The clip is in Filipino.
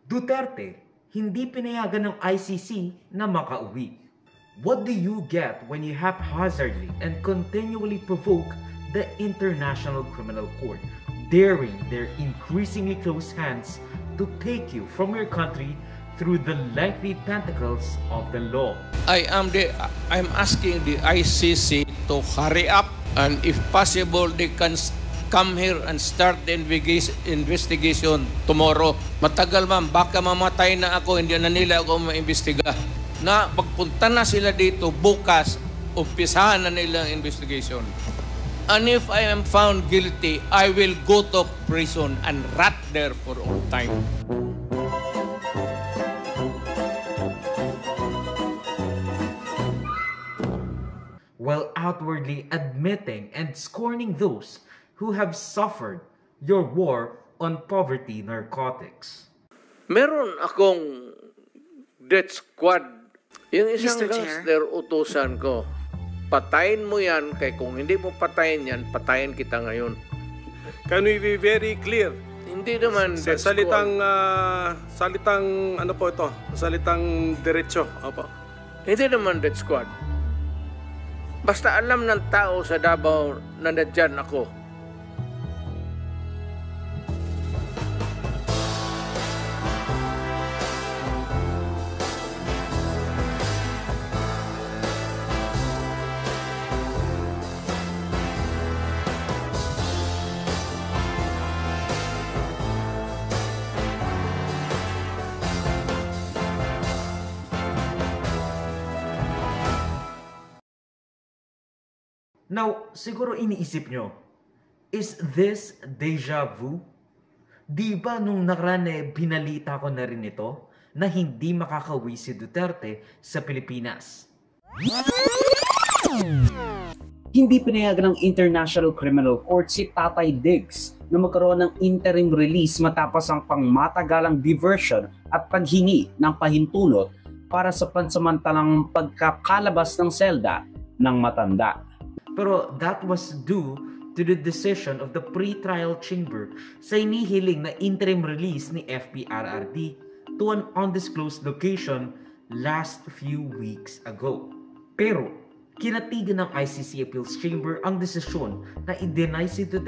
Duterte, hindi pinayagan ng ICC na makauwi. What do you get when you haphazardly and continually provoke the International Criminal Court, daring their increasingly close hands to take you from your country through the lengthy tentacles of the law? I'm asking the ICC to hurry up, and if possible, they can come here and start the investigation tomorrow. Matagal man, baka mamatay na ako, hindi na nila ako maimbestiga. Na pagpunta na sila dito bukas, umpisahan na nila ang investigation. And if I am found guilty, I will go to prison and rot there for all time. While outwardly admitting and scorning those who have suffered your war on poverty narcotics. Meron akong death squad. Yung isang Mr. Chair. gangster utusan ko, patayin mo yan, kaya kung hindi mo patayin yan, patayin kita ngayon. Can we be very clear? Hindi naman Sa death salitang, squad. salitang ano po ito? Salitang diretso. Opo. Hindi naman death squad. Basta alam ng tao sa Davao na nandyan ako. Now, siguro iniisip nyo, is this deja vu? Di ba nung nakaraan binalita ko na rin ito na hindi makakauwi si Duterte sa Pilipinas? Hindi pinayagan ng International Criminal Court si Tatay Diggs na magkaroon ng interim release matapos ang pangmatagalang diversion at paghingi ng pahintulot para sa pansamantalang pagkakalabas ng selda ng matanda. Pero that was due to the decision of the pre-trial chamber sa inihiling na interim release ni FPRRD to an undisclosed location last few weeks ago. Pero kinatigan ng ICC Appeals Chamber ang desisyon na i-deny si Duterte